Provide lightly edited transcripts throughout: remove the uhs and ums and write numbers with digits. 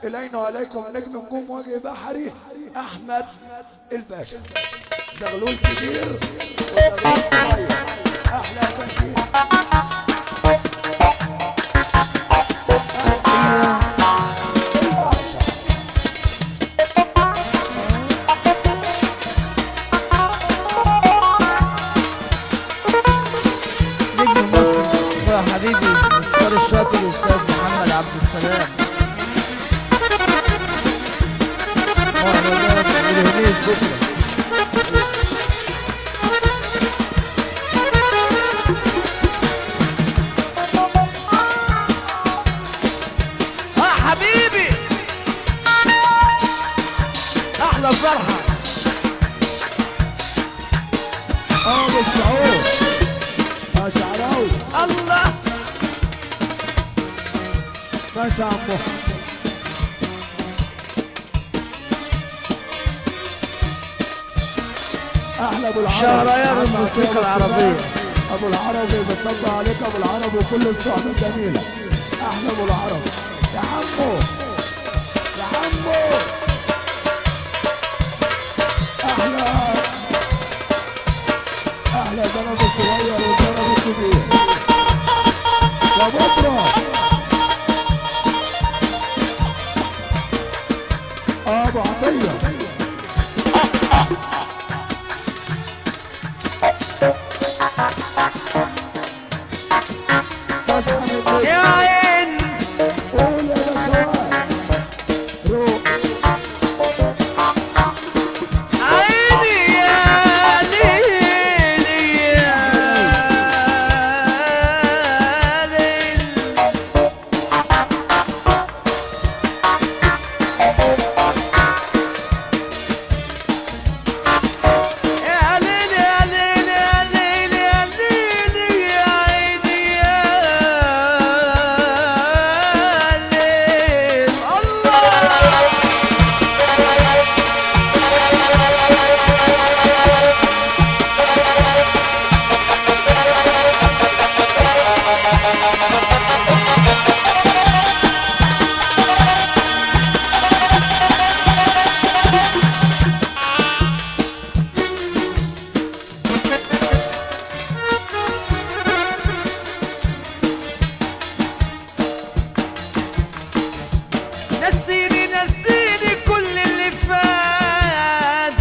إلينا وإليكم نجم نجوم وجه بحري أحمد الباشا. زغلول كبير وزغلول صغير، أحلى تنفيذ. حبيبي مستر الشاطر الاستاذ محمد عبد السلام. الهنيس بكره. حبيبي احلى فرحه. بالشعور يا شعراوي. الله ماشي يا عمو. احلى ابو العربي شهريار الموسيقى العربيه. ابو العربي بتصلى عليك ابو العربي وكل الصحبه الجميله. احلى ابو العربي يا عمو يا عمو. احلى جنب الصغير والجنب الكبير يا بكره. ابو عطيه يا عين. قول يا باشوات روح. عيني يا ليلي يا ليل. يا ليل يا ليل يا ليل يا ليل يا عيني يا ليل. الله نسيني نسيني كل اللي فات.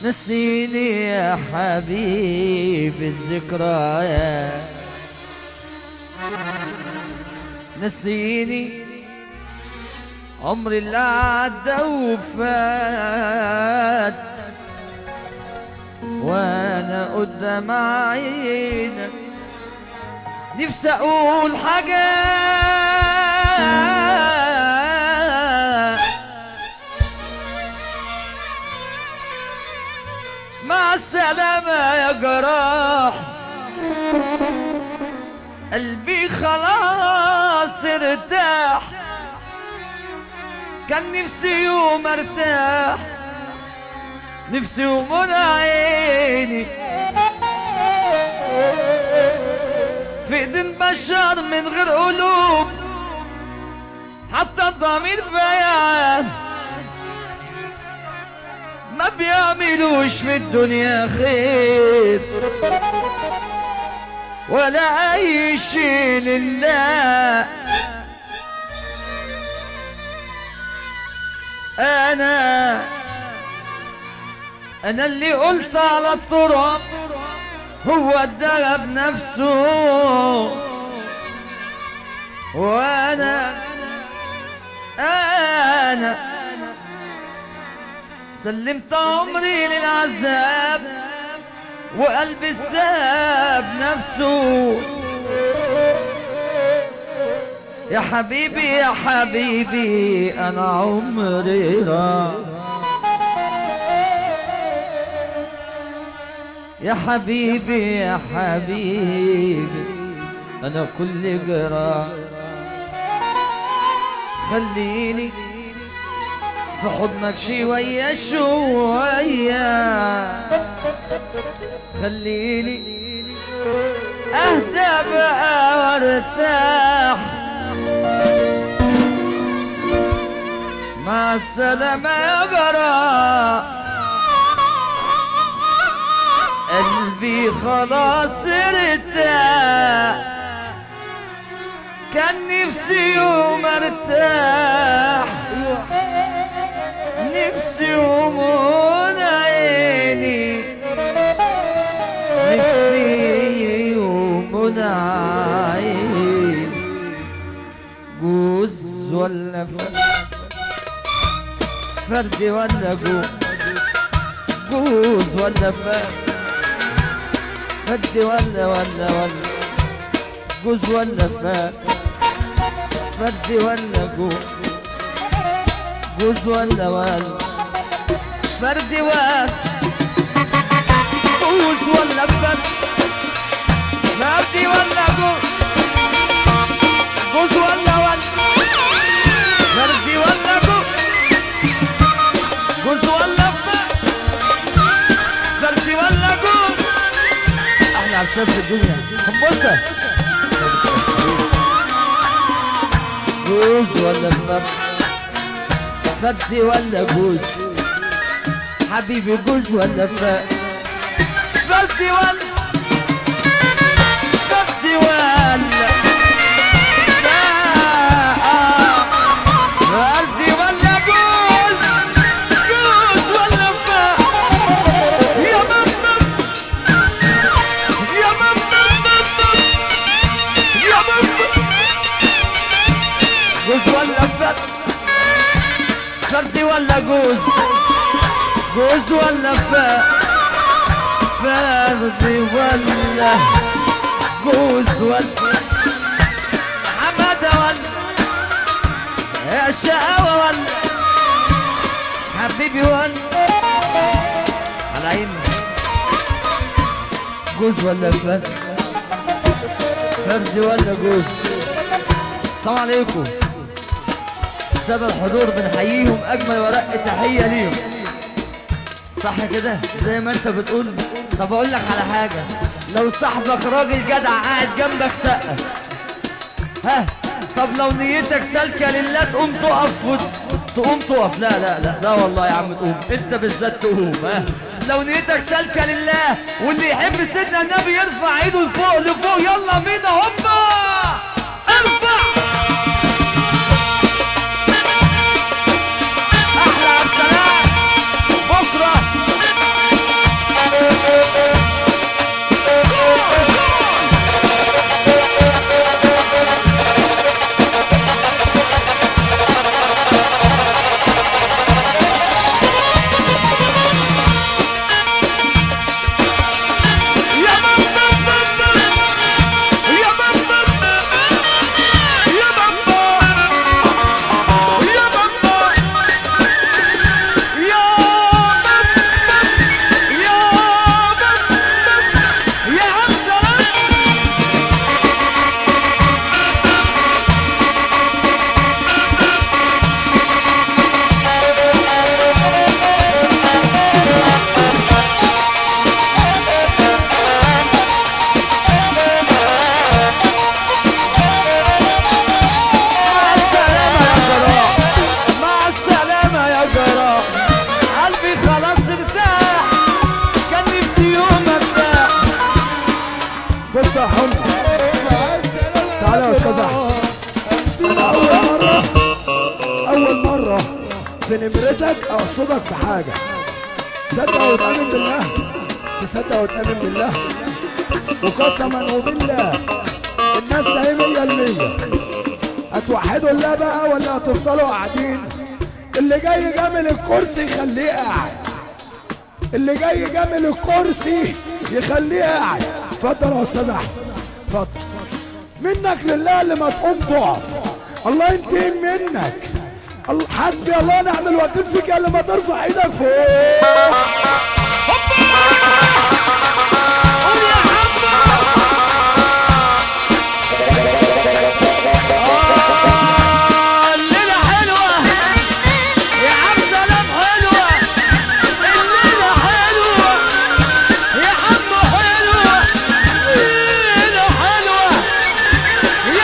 نسيني يا حبيبي الذكريات. نسيني عمري اللي عدى وفات وانا قدام عينك. نفسي اقول حاجات مع السلامة يا جراح. قلبي خلاص ارتاح. كان نفسي يوم ارتاح. نفسي يوم من عيني في ايدين بشر من غير قلوب. حتى الضمير بيان ما بيعملوش في الدنيا خير ولا اي شيء لله. انا اللي قلت على التراب هو الدهب نفسه. وانا سلمت عمري للعذاب وقلبي ساب نفسه. يا حبيبي يا حبيبي انا عمري راح. يا حبيبي يا حبيبي انا كل جراح. خليني في حضنك شوية شوية. خليني اهدى بقى ارتاح. مع السلامة يا جرى، قلبي خلاص ارتاح. كان نفسي يوم ارتاح، نفسي يوم عيني، نفسي يوم عيني. جوز ولا فرد ولا جوز ولا فرد ولا جوز ولا فرد ولا جوز ولا فرد جوز ولا فرد ولا جوز ولا فرد ولا جوز ولا فرد ولا جوز. احلى عشان في الدنيا كمبوزة. جوز ولا فرد ولا جوز حبيبي، جوز ولا فرد ولا فرد ولا فرد ولا جوز ولا فرد. يا ماما يا ماما يا ماما، جوز ولا فرد ولا جوز ولا فرد ولا جوز ولا حمادة ولا يا شقاوة ولا حبيبي ولا على عيني. جوز ولا فرد ولا جوز. السلام عليكم السادة الحضور، بنحييهم أجمل ورق تحية ليهم، صح كده زي ما أنت بتقول. طب أقول لك على حاجة، لو صاحبك راجل جدع قاعد جنبك سقف، ها؟ طب لو نيتك سالكة لله تقوم تقف. لا والله يا عم تقوم، أنت بالذات تقوم. ها؟ لو نيتك سالكة لله، واللي يحب سيدنا النبي يرفع ايده لفوق يلا بينا هوبا ارفع. احلى عبد السلام بكره. في نمرتك اقصدك في حاجه، تصدق وتامن بالله، تصدق وتامن بالله وقسما وبالله الناس ده 100%. هتوحدوا الله بقى ولا هتفضلوا قاعدين؟ اللي جاي جامل الكرسي خليه قاعد، اللي جاي جامل الكرسي يخليه قاعد. اتفضل يا استاذ احمد، اتفضل. منك لله اللي ما تقوم تقف، الله ينتقم منك. حسبي الله ونعم الوكيل فيك اللي ما ترفع ايدك فوق. يا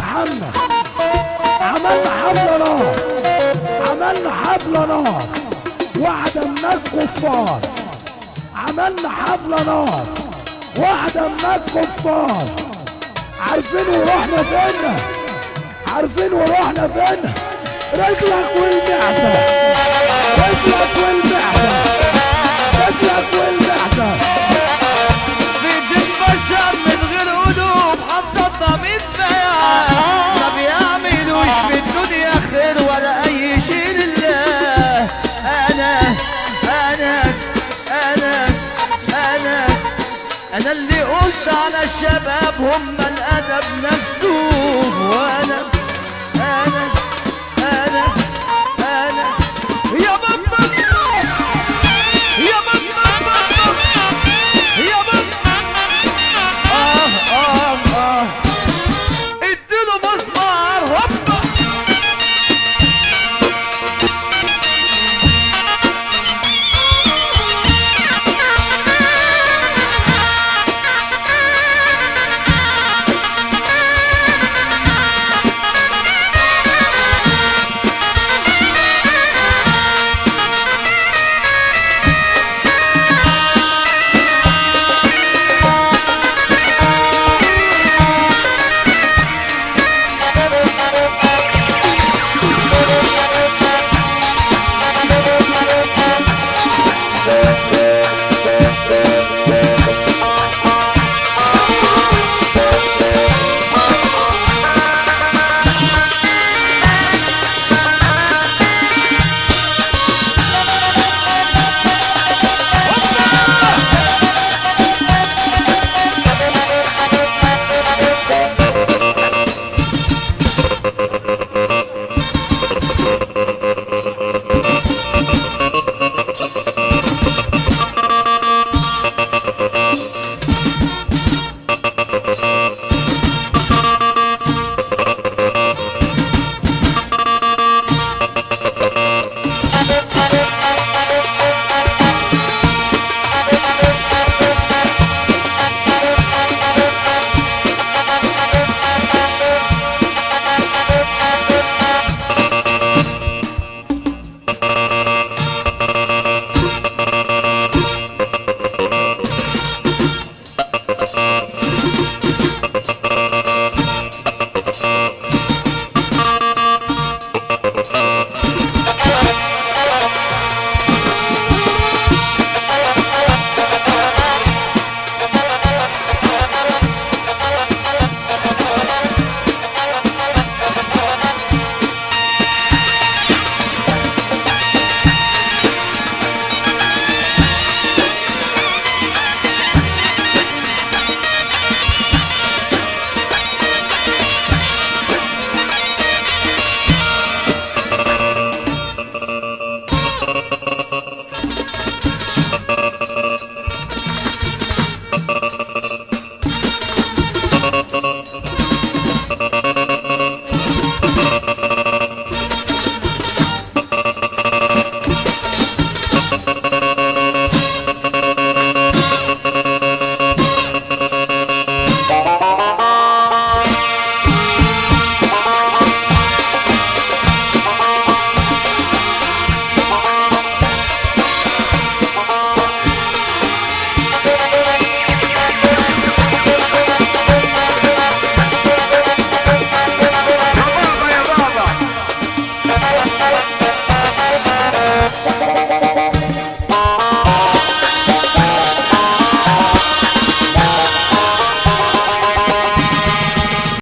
محمد عملنا حفلة نار، عملنا حفلة نار واحدة من الكفار، عملنا حفلة نار واحدة من الكفار. عارفين ورحنا فين؟ عارفين ورحنا فين؟ رجلك والبعثة، رجلك والبعثة، رجلك والبعثة. بيت البشر من غير قلوب حطتنا متبايعة، ما بيعملوش في الدنيا خير ولا أي شيء لله. أنا اللي قلت على الشباب هم الأدب نفسه، وأنا